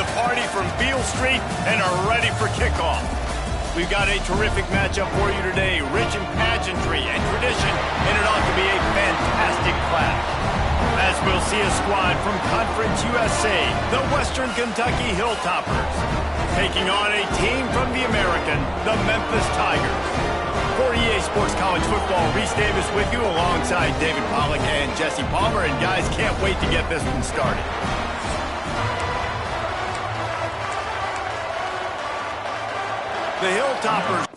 the party from Beale Street and are ready for kickoff. We've got a terrific matchup for you today, rich in pageantry and tradition, and it ought to be a fantastic clash. As we'll see a squad from Conference USA, the Western Kentucky Hilltoppers, taking on a team from the American, the Memphis Tigers. For EA Sports College Football, Reese Davis with you alongside David Pollack and Jesse Palmer. And guys, can't wait to get this one started. The Hilltoppers.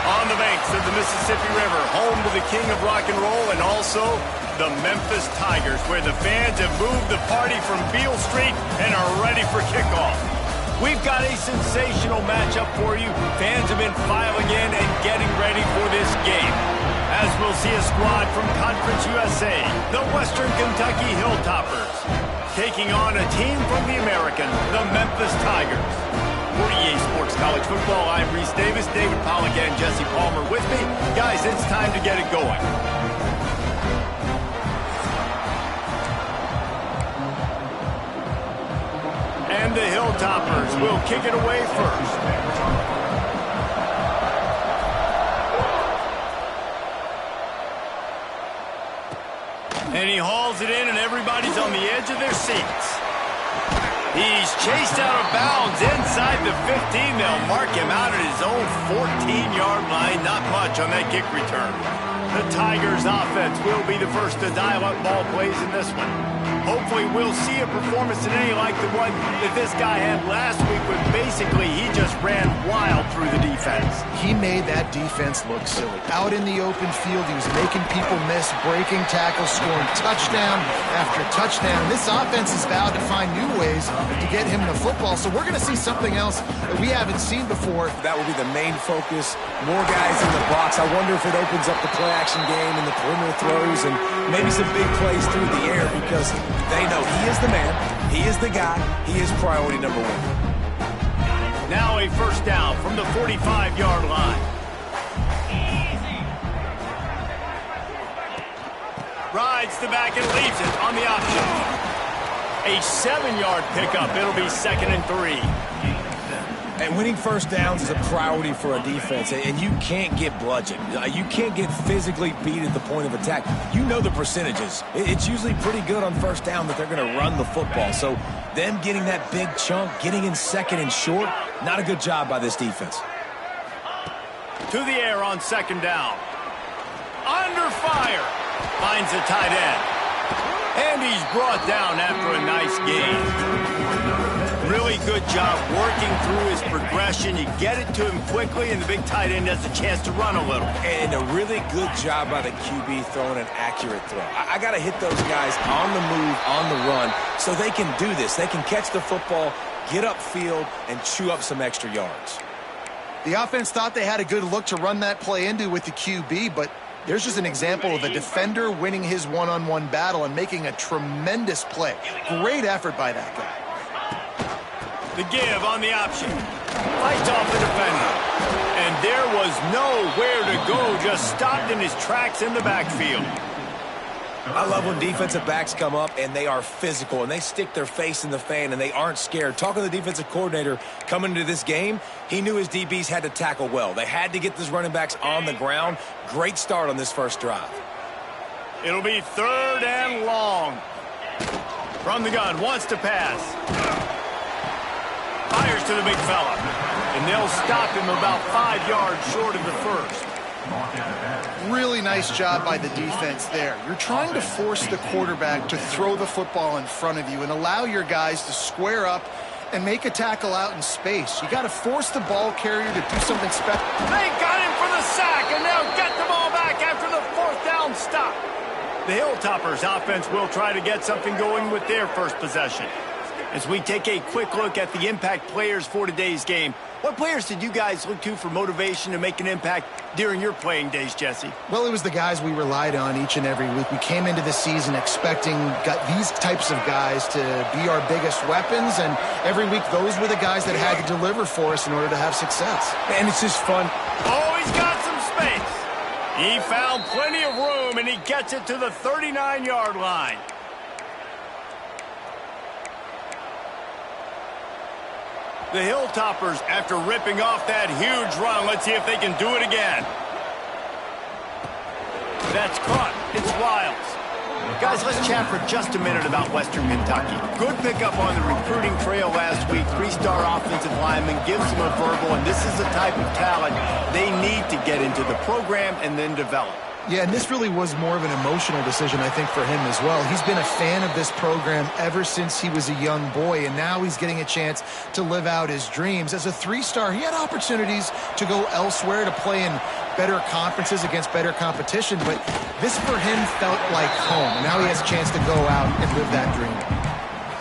On the banks of the Mississippi River, home to the king of rock and roll and also the Memphis Tigers, where the fans have moved the party from Beale Street and are ready for kickoff. We've got a sensational matchup for you. Fans have been filing in and getting ready for this game. As we'll see a squad from Conference USA, the Western Kentucky Hilltoppers, taking on a team from the American, the Memphis Tigers. For EA Sports College Football, I'm Reese Davis, David Pollack, and Jesse Palmer with me. Guys, it's time to get it going. And the Hilltoppers will kick it away first. And he hauls it in, and everybody's on the edge of their seats. He's chased out of bounds inside the 15. They'll mark him out at his own 14-yard line. Not much on that kick return. The Tigers' offense will be the first to dial up ball plays in this one. Hopefully we'll see a performance today like the one that this guy had last week, where basically he just ran wild through the defense. He made that defense look silly. Out in the open field, he was making people miss, breaking tackles, scoring touchdown after touchdown. This offense is vowed to find new ways to get him the football, so we're going to see something else that we haven't seen before. That will be the main focus. More guys in the box. I wonder if it opens up the play-action game and the perimeter throws and maybe some big plays through the air, because they know he is the man, he is the guy, he is priority number one. Now a first down from the 45-yard line. Rides the back and leaves it on the option. A 7-yard pickup. It'll be 2nd and 3. And winning first downs is a priority for a defense, and you can't get bludgeoned. You can't get physically beat at the point of attack. You know the percentages. It's usually pretty good on first down that they're going to run the football. So them getting that big chunk, getting in 2nd and short, not a good job by this defense. To the air on 2nd down. Under fire. Finds the tight end. And he's brought down after a nice gain. Really good job working through his progression. You get it to him quickly, and the big tight end has a chance to run a little. And a really good job by the QB throwing an accurate throw. I got to hit those guys on the move, on the run, so they can do this. They can catch the football, get upfield, and chew up some extra yards. The offense thought they had a good look to run that play into with the QB, but there's just an example of a defender winning his one-on-one battle and making a tremendous play. Great effort by that guy. The give on the option. Fights off the defender. And there was nowhere to go. Just stopped in his tracks in the backfield. I love when defensive backs come up and they are physical and they stick their face in the fan and they aren't scared. Talking to the defensive coordinator coming into this game, he knew his DBs had to tackle well. They had to get these running backs on the ground. Great start on this first drive. It'll be 3rd and long. From the gun, wants to pass. Fires to the big fella. And they'll stop him about 5 yards short of the first. Really nice job by the defense there. You're trying to force the quarterback to throw the football in front of you and allow your guys to square up and make a tackle out in space. You got to force the ball carrier to do something special. They got him for the sack, and now get the ball back after the 4th down stop. The Hilltoppers offense will try to get something going with their first possession. As we take a quick look at the impact players for today's game, what players did you guys look to for motivation to make an impact during your playing days, Jesse? Well, it was the guys we relied on each and every week. We came into the season expecting these types of guys to be our biggest weapons, and every week those were the guys that had to deliver for us in order to have success. And it's just fun. Oh, he's got some space. He found plenty of room, and he gets it to the 39-yard line. The Hilltoppers, after ripping off that huge run, let's see if they can do it again. That's caught. It's Wiles. Guys, let's chat for just a minute about Western Kentucky. Good pickup on the recruiting trail last week. 3-star offensive lineman gives them a verbal, and this is the type of talent they need to get into the program and then develop. Yeah, and this really was more of an emotional decision, I think, for him as well. He's been a fan of this program ever since he was a young boy, and now he's getting a chance to live out his dreams. As a 3-star, he had opportunities to go elsewhere, to play in better conferences against better competition, but this for him felt like home, and now he has a chance to go out and live that dream.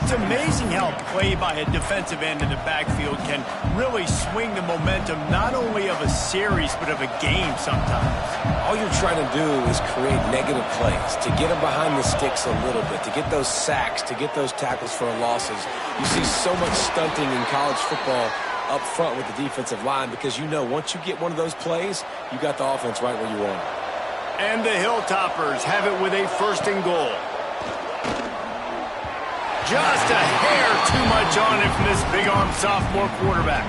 It's amazing how play by a defensive end in the backfield can really swing the momentum not only of a series but of a game sometimes. All you're trying to do is create negative plays, to get them behind the sticks a little bit, to get those sacks, to get those tackles for losses. You see so much stunting in college football up front with the defensive line because you know once you get one of those plays, you got the offense right where you want it. And the Hilltoppers have it with a 1st and goal. Just a hair too much on it from this big-armed sophomore quarterback.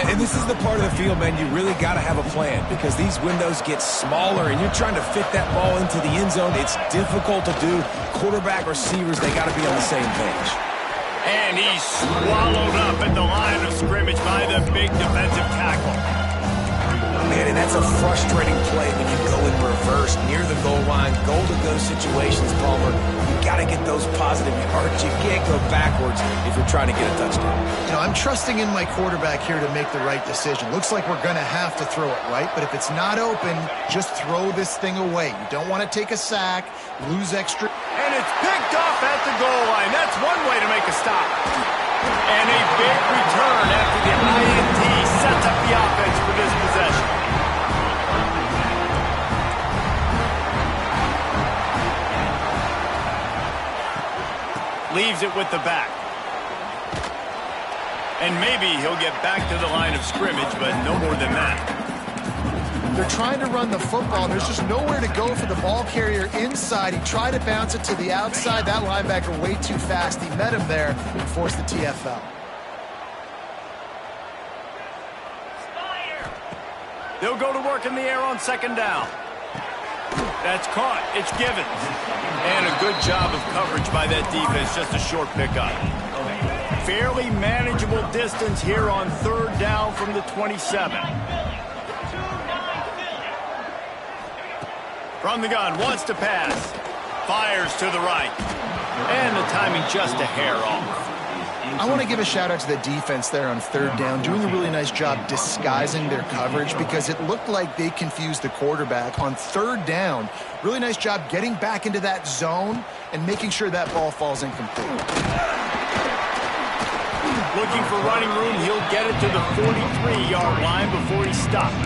And this is the part of the field, man, you really got to have a plan because these windows get smaller and you're trying to fit that ball into the end zone. It's difficult to do. Quarterback, receivers, they got to be on the same page. And he's swallowed up at the line of scrimmage by the big defensive tackle. Man, and that's a frustrating play when you go in reverse near the goal line, goal-to-go situations, Palmer. You got to get those positive yards. You can't go backwards if you're trying to get a touchdown. You know, I'm trusting in my quarterback here to make the right decision. Looks like we're going to have to throw it, right? But if it's not open, just throw this thing away. You don't want to take a sack, lose extra. And it's picked off at the goal line. That's one way to make a stop. And a big return after the INT sets up the offense for this possession. Leaves it with the back. And maybe he'll get back to the line of scrimmage, but no more than that. They're trying to run the football. There's just nowhere to go for the ball carrier inside. He tried to bounce it to the outside. That linebacker way too fast. He met him there and forced the TFL. They'll go to work in the air on 2nd down. That's caught. It's Givens. And a good job of coverage by that defense. Just a short pickup. Fairly manageable distance here on 3rd down from the 27. From the gun, wants to pass. Fires to the right. And the timing just a hair off. I want to give a shout-out to the defense there on 3rd down, doing a really nice job disguising their coverage because it looked like they confused the quarterback on 3rd down. Really nice job getting back into that zone and making sure that ball falls incomplete. Looking for running room, he'll get it to the 43-yard line before he's stopped.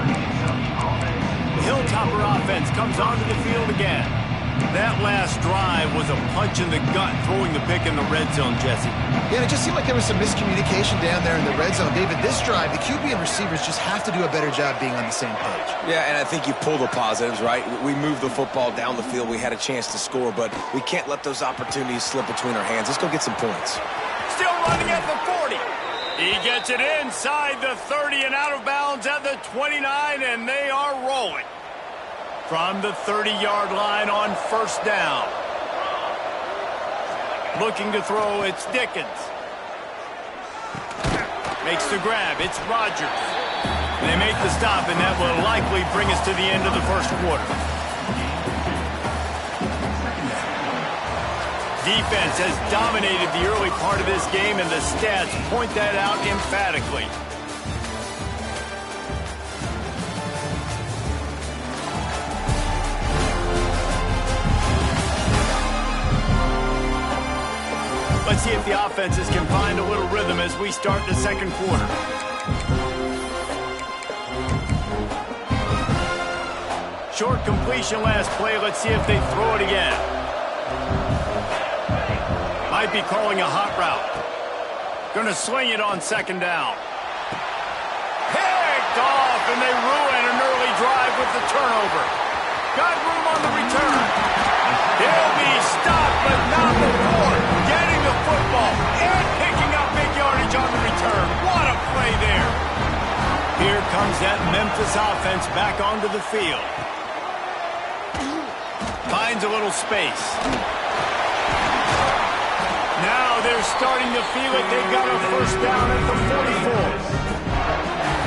The Hilltopper offense comes onto the field again. That last drive was a punch in the gut, throwing the pick in the red zone, Jesse. Yeah, it just seemed like there was some miscommunication down there in the red zone. David, this drive, the QB and receivers just have to do a better job being on the same page. Yeah, and I think you pull the positives, right? We moved the football down the field. We had a chance to score, but we can't let those opportunities slip between our hands. Let's go get some points. Still running at the 40. He gets it inside the 30 and out of bounds at the 29, and they are rolling. From the 30-yard line on 1st down. Looking to throw, it's Dickens. Makes the grab, it's Rogers. They make the stop, and that will likely bring us to the end of the first quarter. Defense has dominated the early part of this game, and the stats point that out emphatically. Let's see if the offenses can find a little rhythm as we start the second quarter. Short completion last play. Let's see if they throw it again. Might be calling a hot route. Going to sling it on second down. Picked off, and they ruin an early drive with the turnover. Got room on the return. He'll be stopped, but not before getting the football and picking up big yardage on the return. What a play there. Here comes that Memphis offense back onto the field. Finds a little space. Now they're starting to feel it. They've got a first down at the 44.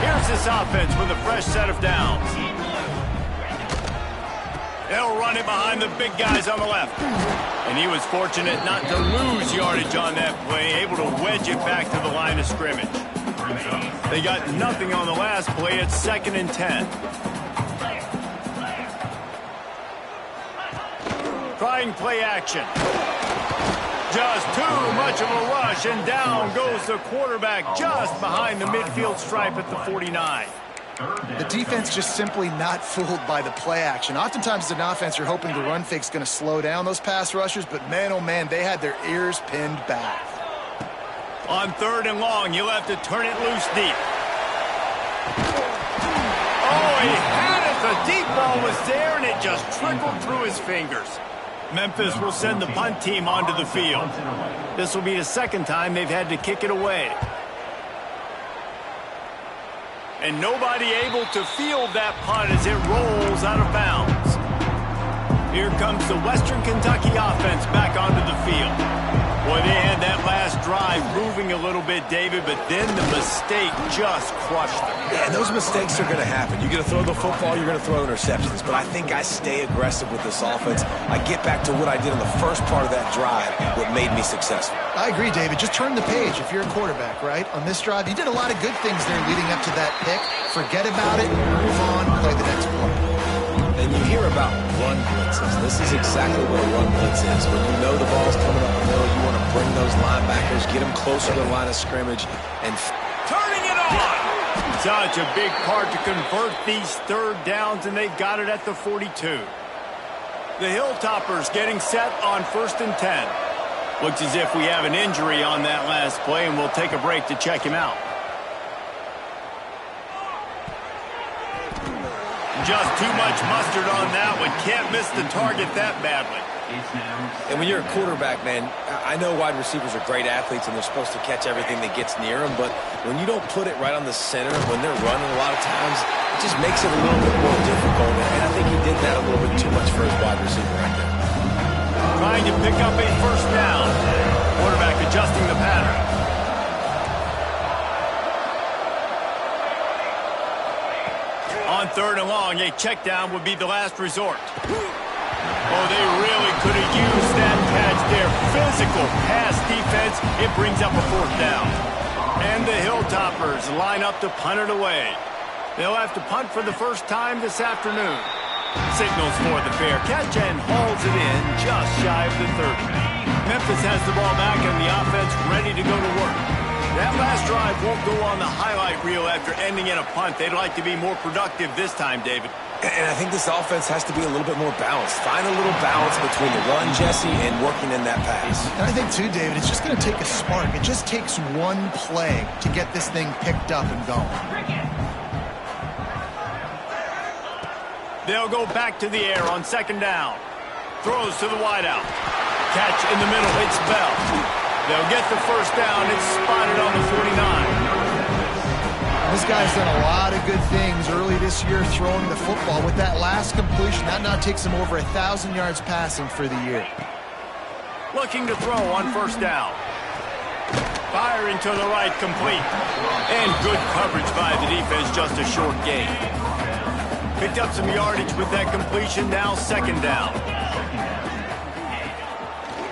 Here's this offense with a fresh set of downs. They'll run it behind the big guys on the left. And he was fortunate not to lose yardage on that play, able to wedge it back to the line of scrimmage. They got nothing on the last play. It's 2nd and 10. Trying play action. Just too much of a rush, and down goes the quarterback just behind the midfield stripe at the 49. The defense just simply not fooled by the play action. Oftentimes as an offense, you're hoping the run fake's going to slow down those pass rushers, but man, oh man, they had their ears pinned back. On 3rd and long, you'll have to turn it loose deep. Oh, he had it. The deep ball was there, and it just trickled through his fingers. Memphis will send the punt team onto the field. This will be the 2nd time they've had to kick it away. And nobody able to field that punt as it rolls out of bounds. Here comes the Western Kentucky offense back onto the field. Boy, they had that last drive moving a little bit, David, but then the mistake just crushed them. Yeah, and those mistakes are going to happen. You're going to throw the football, you're going to throw interceptions. But I think I stay aggressive with this offense. I get back to what I did in the first part of that drive, what made me successful. I agree, David. Just turn the page if you're a quarterback, right? On this drive, you did a lot of good things there leading up to that pick. Forget about it, move on, play the next play. And you hear about run blitzes. This is exactly what a run blitz is. When you know the ball's coming up the middle, you want to bring those linebackers, get them closer to the line of scrimmage, and turning it on. Such a big part to convert these 3rd downs, and they've got it at the 42. The Hilltoppers getting set on 1st and 10. Looks as if we have an injury on that last play, and we'll take a break to check him out. Just too much mustard on that one. Can't miss the target that badly. And when you're a quarterback, man, I know wide receivers are great athletes and they're supposed to catch everything that gets near them, but when you don't put it right on the center, when they're running a lot of times, it just makes it a little bit more difficult. And I think he did that a little bit too much for his wide receiver right there. Trying to pick up a first down. Quarterback adjusting the pattern. On 3rd and long, a check down would be the last resort. Oh, they really could have used that catch there. Physical pass defense. It brings up a 4th down. And the Hilltoppers line up to punt it away. They'll have to punt for the first time this afternoon. Signals for the fair catch and hauls it in just shy of the 30. Memphis has the ball back and the offense ready to go to work. That last drive won't go on the highlight reel after ending in a punt. They'd like to be more productive this time, David. And I think this offense has to be a little bit more balanced. Find a little balance between the run, Jesse, and working in that pass. And I think, too, David, it's just going to take a spark. It just takes one play to get this thing picked up and going. They'll go back to the air on 2nd down. Throws to the wideout. Catch in the middle. It's Bell. They'll get the first down. It's spotted on the 49. This guy's done a lot of good things early this year throwing the football. With that last completion, that now takes him over 1,000 yards passing for the year. Looking to throw on 1st down. firing to the right, complete. And good coverage by the defense, just a short gain. Picked up some yardage with that completion, now second down.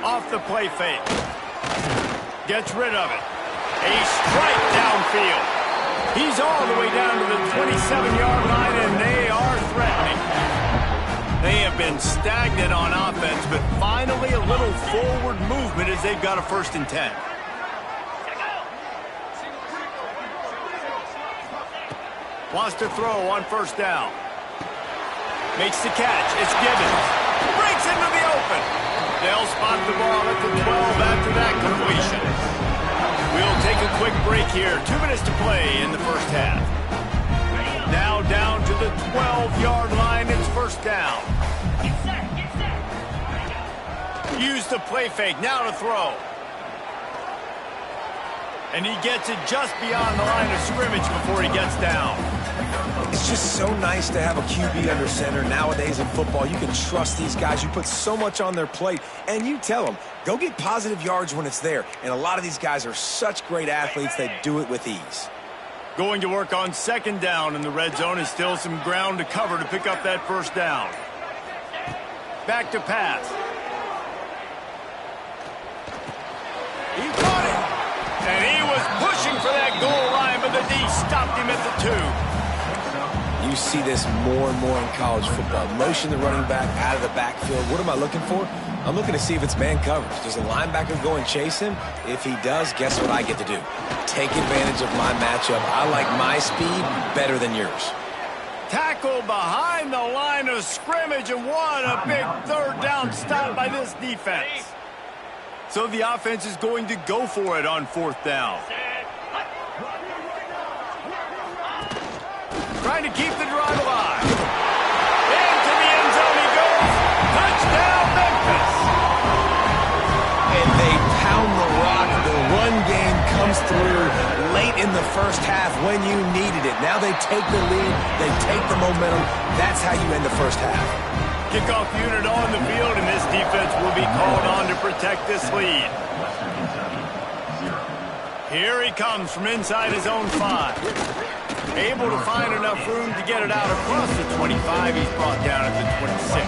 Off the play fake. Gets rid of it. A strike downfield. He's all the way down to the 27-yard line, and they are threatening. They have been stagnant on offense, but finally a little forward movement as they've got a 1st and 10. Wants to throw on 1st down. Makes the catch. It's Gibbons. Breaks into the open. They'll spot the ball at the 12 after that completion. We'll take a quick break here. 2 minutes to play in the 1st half. Now down to the 12-yard line. It's 1st down. Use the play fake. Now to throw. And he gets it just beyond the line of scrimmage before he gets down. It's just so nice to have a QB under center. Nowadays in football, you can trust these guys. You put so much on their plate, and you tell them, go get positive yards when it's there. And a lot of these guys are such great athletes, they do it with ease. Going to work on 2nd down in the red zone is still some ground to cover to pick up that 1st down. Back to pass. He caught it. And he was pushing for that goal line, but the D stopped him at the 2. You see this more and more in college football. Motion the running back out of the backfield. What am I looking for? I'm looking to see if it's man coverage. Does the linebacker go and chase him? If he does, guess what I get to do? Take advantage of my matchup. I like my speed better than yours. Tackle behind the line of scrimmage, and what a big 3rd down stop by this defense. So the offense is going to go for it on 4th down. Trying to keep the drive alive. Into the end zone he goes. Touchdown, Memphis. And they pound the rock. The run game comes through late in the 1st half when you needed it. Now they take the lead. They take the momentum. That's how you end the 1st half. Kickoff unit on the field, and this defense will be called on to protect this lead. Here he comes from inside his own 5. Able to find enough room to get it out across the 25. He's brought down at the 26.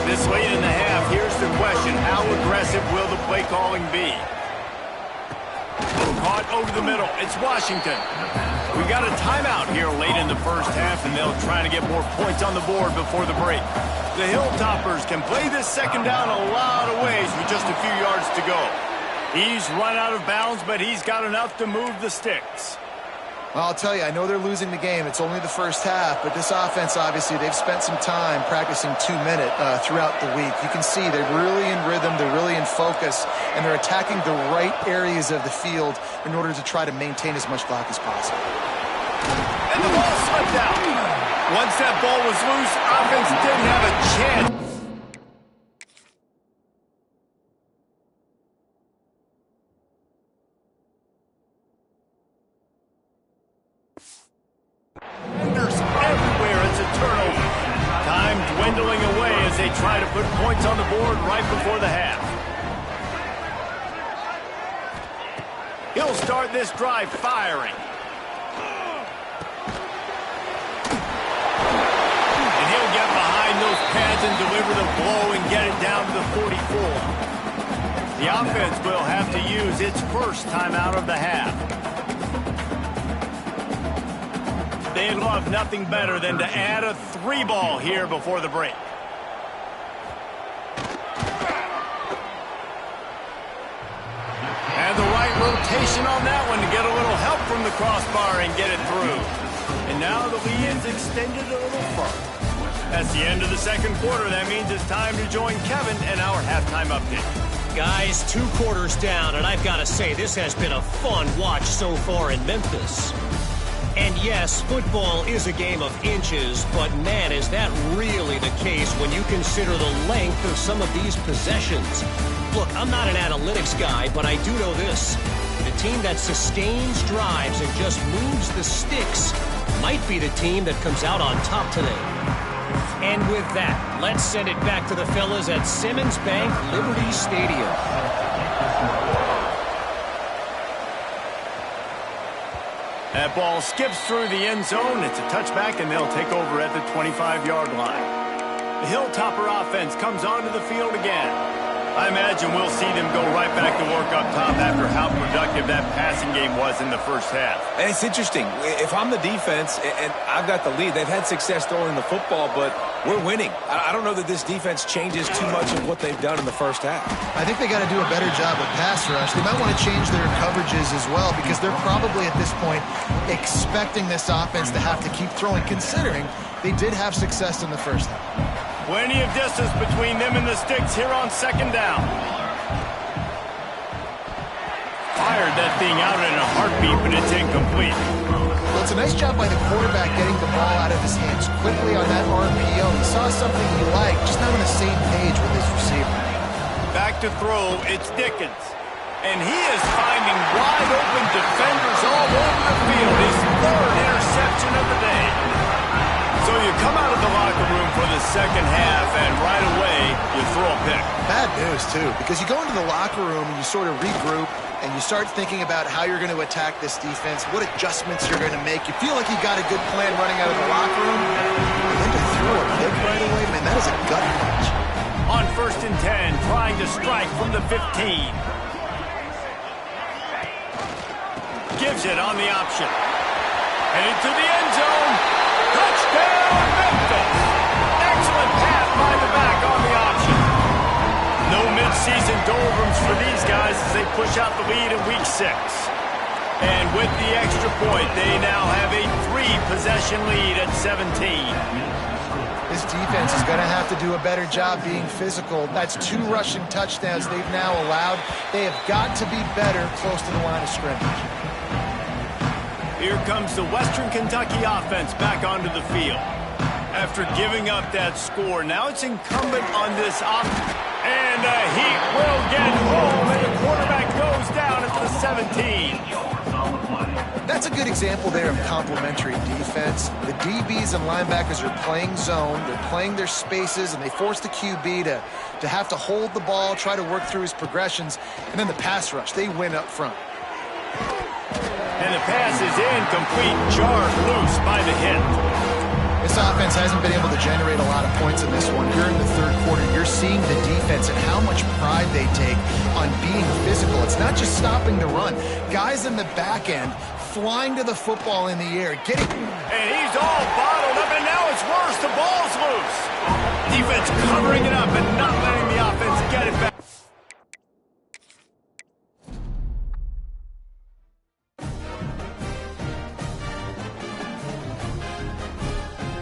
This late in the half, here's the question. How aggressive will the play calling be? Caught over the middle. It's Washington. We got a timeout here late in the 1st half, and they'll try to get more points on the board before the break. The Hilltoppers can play this 2nd down a lot of ways with just a few yards to go. He's run out of bounds, but he's got enough to move the sticks. Well, I'll tell you, I know they're losing the game. It's only the 1st half, but this offense, obviously, they've spent some time practicing 2-minute throughout the week. You can see they're really in rhythm, they're really in focus, and they're attacking the right areas of the field in order to try to maintain as much clock as possible. And the ball slipped out. Once that ball was loose, offense didn't have a chance. Everywhere, it's a turnover. Time dwindling away as they try to put points on the board right before the half. He'll start this drive firing. And he'll get behind those pads and deliver the blow and get it down to the 44. The offense will have to use its 1st timeout of the half. They'd love nothing better than to add a 3-ball here before the break. And the right rotation on that one to get a little help from the crossbar and get it through. And now the lead's extended a little further. That's the end of the 2nd quarter. That means it's time to join Kevin and our halftime update. Guys, 2 quarters down, and I've got to say, this has been a fun watch so far in Memphis. And yes, football is a game of inches, but man, is that really the case when you consider the length of some of these possessions. Look, I'm not an analytics guy, but I do know this. The team that sustains drives and just moves the sticks might be the team that comes out on top today. And with that, let's send it back to the fellas at Simmons Bank Liberty Stadium. That ball skips through the end zone. It's a touchback, and they'll take over at the 25-yard line. The Hilltopper offense comes onto the field again. I imagine we'll see them go right back to work up top after how productive that passing game was in the first half. And it's interesting. If I'm the defense and I've got the lead, they've had success throwing the football, but we're winning. I don't know that this defense changes too much of what they've done in the first half. I think they got to do a better job of pass rush. They might want to change their coverages as well because they're probably at this point expecting this offense to have to keep throwing, considering they did have success in the first half. Plenty of distance between them and the sticks here on second down. Fired that thing out in a heartbeat, but it's incomplete. Well, it's a nice job by the quarterback getting the ball out of his hands quickly on that RPO. He saw something he liked, just not on the same page with his receiver. Back to throw, it's Dickens. And he is finding wide open defenders all over the field. His third interception of the day. So you come out of the locker room for the second half, and right away, you throw a pick. Bad news, too, because you go into the locker room and you sort of regroup, and you start thinking about how you're going to attack this defense, what adjustments you're going to make. You feel like you got a good plan running out of the locker room, and then to throw a pick right away, man, that is a gut punch. On 1st and 10, trying to strike from the 15. Gives it on the option. And into the end zone. Touchdown, Memphis! Excellent pass by the back on the option. No mid-season doldrums for these guys as they push out the lead in Week 6. And with the extra point, they now have a 3-possession lead at 17. This defense is going to have to do a better job being physical. That's 2 rushing touchdowns they've now allowed. They have got to be better close to the line of scrimmage. Here comes the Western Kentucky offense back onto the field. After giving up that score, now it's incumbent on this offense. And the Heat will get home, and the quarterback goes down at the 17. That's a good example there of complementary defense. The DBs and linebackers are playing zone, they're playing their spaces, and they force the QB to have to hold the ball, try to work through his progressions, and then the pass rush, they win up front. And the pass is incomplete, jarred loose by the hit. This offense hasn't been able to generate a lot of points in this one. Here in the third quarter, you're seeing the defense and how much pride they take on being physical. It's not just stopping the run. Guys in the back end flying to the football in the air, getting... And he's all bottled up, and now